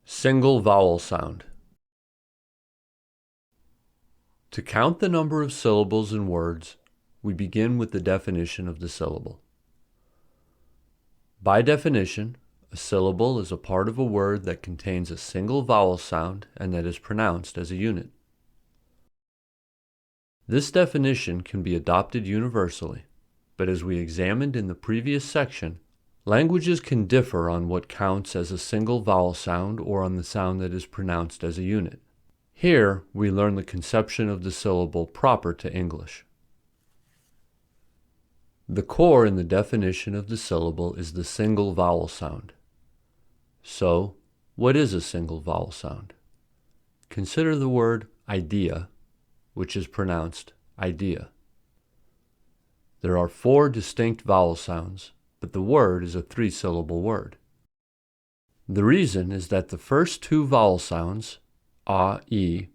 Single vowel sound. To count the number of syllables in words, we begin with the definition of the syllable. By definition, a syllable is a part of a word that contains a single vowel sound and that is pronounced as a unit. This definition can be adopted universally, but as we examined in the previous section, languages can differ on what counts as a single vowel sound or on the sound that is pronounced as a unit. Here, we learn the conception of the syllable proper to English. The core in the definition of the syllable is the single vowel sound. So, what is a single vowel sound? Consider the word idea, which is pronounced idea. There are 4 distinct vowel sounds, but the word is a 3-syllable word. The reason is that the first 2 vowel sounds, a, e,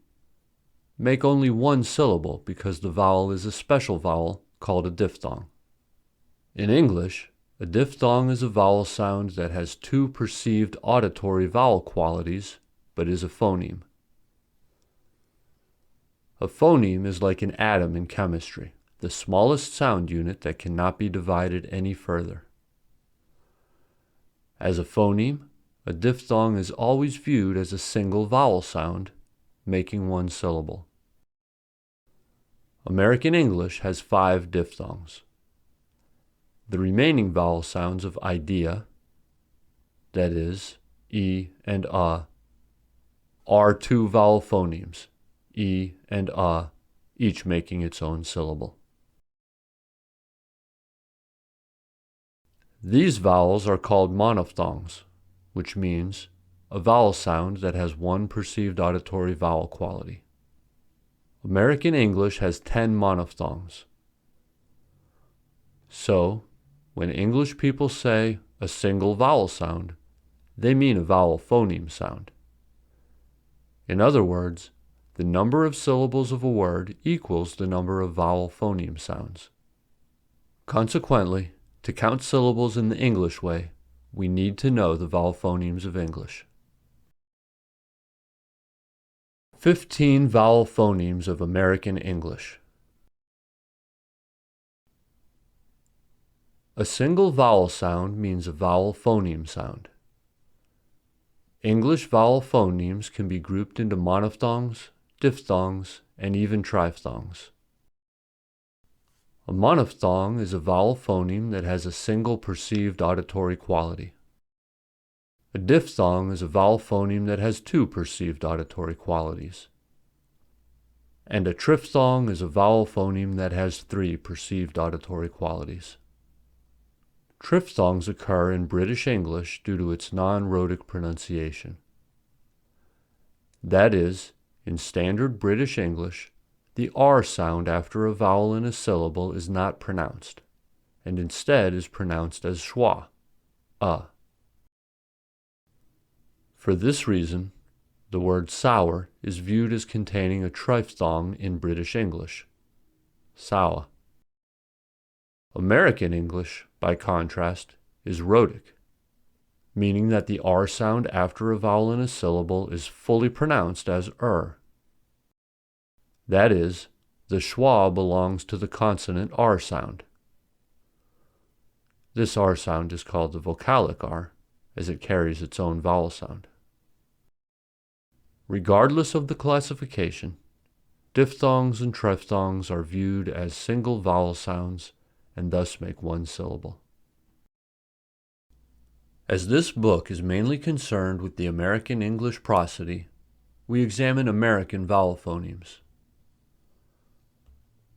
make only 1 syllable because the vowel is a special vowel called a diphthong. In English, a diphthong is a vowel sound that has 2 perceived auditory vowel qualities, but is a phoneme. A phoneme is like an atom in chemistry, the smallest sound unit that cannot be divided any further. As a phoneme, a diphthong is always viewed as a single vowel sound, making 1 syllable. American English has 5 diphthongs. The remaining vowel sounds of idea, that is, e and a, are 2 vowel phonemes, e and a, each making its own syllable. These vowels are called monophthongs, which means a vowel sound that has 1 perceived auditory vowel quality. American English has 10 monophthongs. So, when English people say a single vowel sound, they mean a vowel phoneme sound. In other words, the number of syllables of a word equals the number of vowel phoneme sounds. Consequently, to count syllables in the English way, we need to know the vowel phonemes of English. 15 vowel phonemes of American English. A single vowel sound means a vowel phoneme sound. English vowel phonemes can be grouped into monophthongs, diphthongs, and even triphthongs. A monophthong is a vowel phoneme that has a single perceived auditory quality. A diphthong is a vowel phoneme that has 2 perceived auditory qualities. And a triphthong is a vowel phoneme that has 3 perceived auditory qualities. Triphthongs occur in British English due to its non-rhotic pronunciation. That is, in standard British English, the R sound after a vowel in a syllable is not pronounced, and instead is pronounced as schwa, a. For this reason, the word sour is viewed as containing a triphthong in British English, sour. American English, by contrast, is rhotic, meaning that the R sound after a vowel in a syllable is fully pronounced as That is, the schwa belongs to the consonant R sound. This R sound is called the vocalic R, as it carries its own vowel sound. Regardless of the classification, diphthongs and triphthongs are viewed as single vowel sounds and thus make 1 syllable. As this book is mainly concerned with the American English prosody, we examine American vowel phonemes.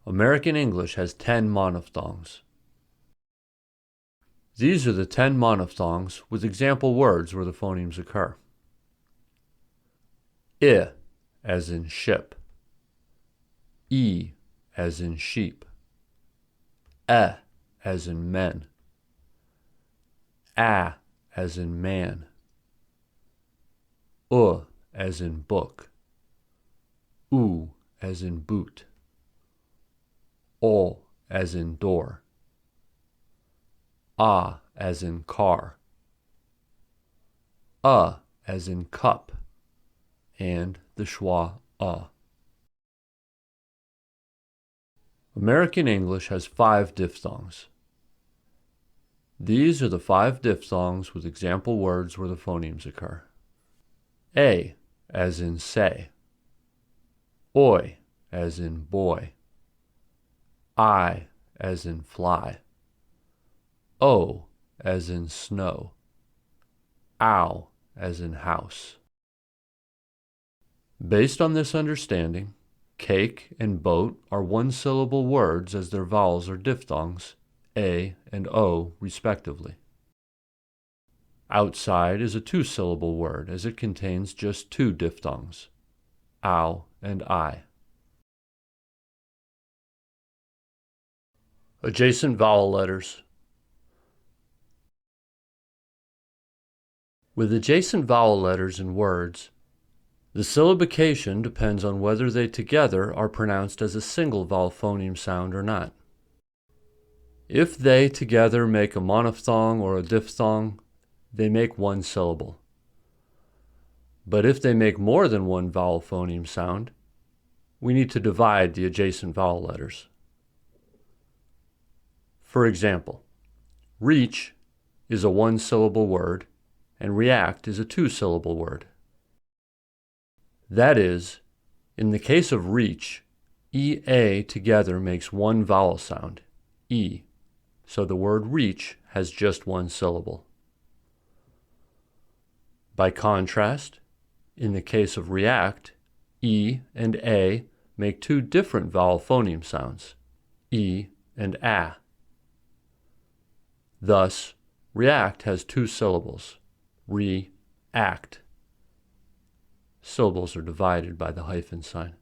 American English has 10 monophthongs. These are the 10 monophthongs with example words where the phonemes occur. I, as in ship. E, as in sheep. E, as in men. A, as in man. U, as in book. U, as in boot. O, as in door. A, as in car. as in cup, and the schwa a. American English has 5 diphthongs. These are the 5 diphthongs with example words where the phonemes occur. A, as in say. Oi, as in boy. I, as in fly. O, as in snow. Ow, as in house. Based on this understanding, cake and boat are 1-syllable words as their vowels are diphthongs, A and O, respectively. Outside is a 2-syllable word as it contains just 2 diphthongs, ow and I. Adjacent vowel letters. With adjacent vowel letters in words, the syllabication depends on whether they together are pronounced as a single vowel phoneme sound or not. If they together make a monophthong or a diphthong, they make 1 syllable. But if they make more than 1 vowel phoneme sound, we need to divide the adjacent vowel letters. For example, reach is a 1-syllable word and react is a 2-syllable word. That is, in the case of reach, EA together makes 1 vowel sound, E, so the word reach has just 1 syllable. By contrast, in the case of react, E and A make 2 different vowel phoneme sounds, E and A. Thus, react has 2 syllables, re-act. Syllables are divided by the hyphen sign.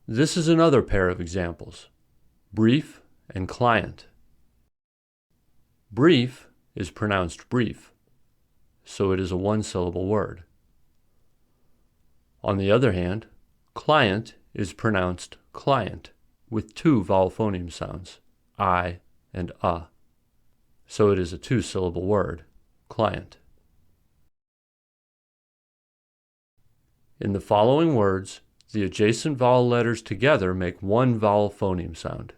This is another pair of examples, brief and client. Brief is pronounced brief, so it is a 1-syllable word. On the other hand, client is pronounced client with 2 vowel phoneme sounds, I and so it is a 2-syllable word, client. In the following words, the adjacent vowel letters together make 1 vowel phoneme sound,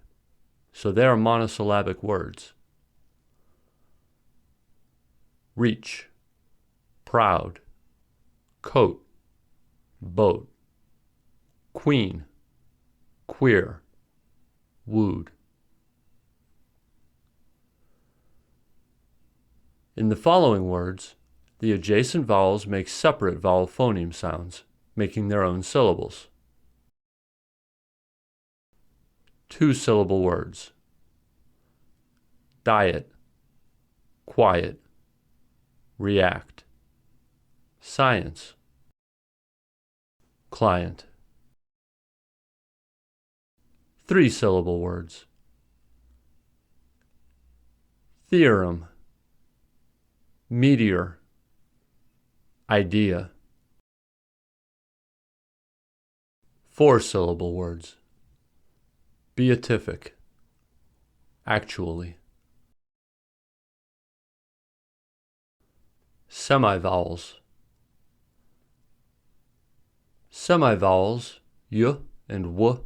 so they are monosyllabic words. Reach, proud, coat, boat, queen, queer, wooed. In the following words, the adjacent vowels make separate vowel phoneme sounds, making their own syllables. 2-syllable words: diet, quiet, react, science, client. 3-syllable words: theorem, meteor, idea. 4-syllable words: beatific, actually. Semivowels. Semivowels, y and w,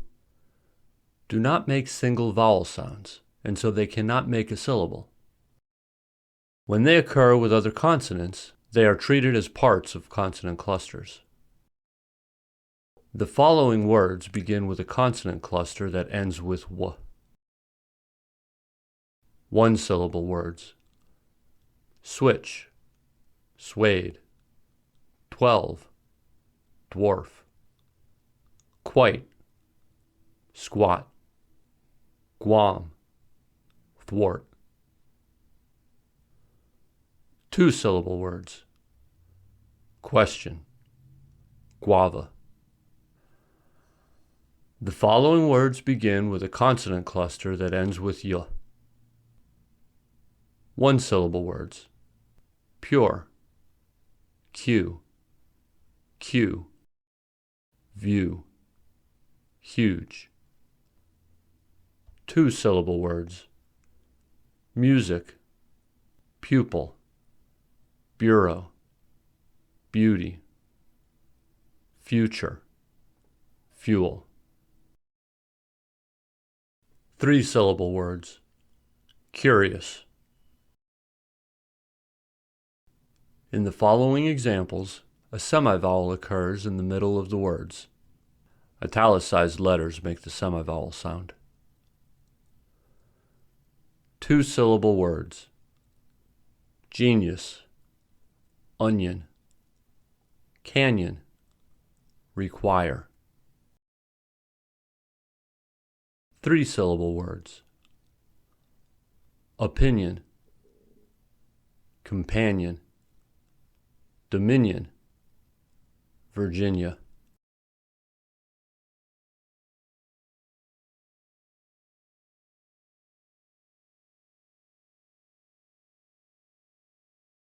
do not make single vowel sounds, and so they cannot make a syllable. When they occur with other consonants, they are treated as parts of consonant clusters. The following words begin with a consonant cluster that ends with w. 1-syllable words: switch, suede, 12, dwarf, quite, squat, Guam, thwart. 2-syllable words: question, guava. The following words begin with a consonant cluster that ends with y. 1-syllable words: pure, Q, Q, view, huge. 2-syllable words: music, pupil, bureau. beauty, future, fuel. 3-syllable words. Curious. In the following examples, a semivowel occurs in the middle of the words. Italicized letters make the semivowel sound. 2-syllable words. Genius, onion, canyon, require. 3-syllable words. Opinion, companion, dominion, Virginia.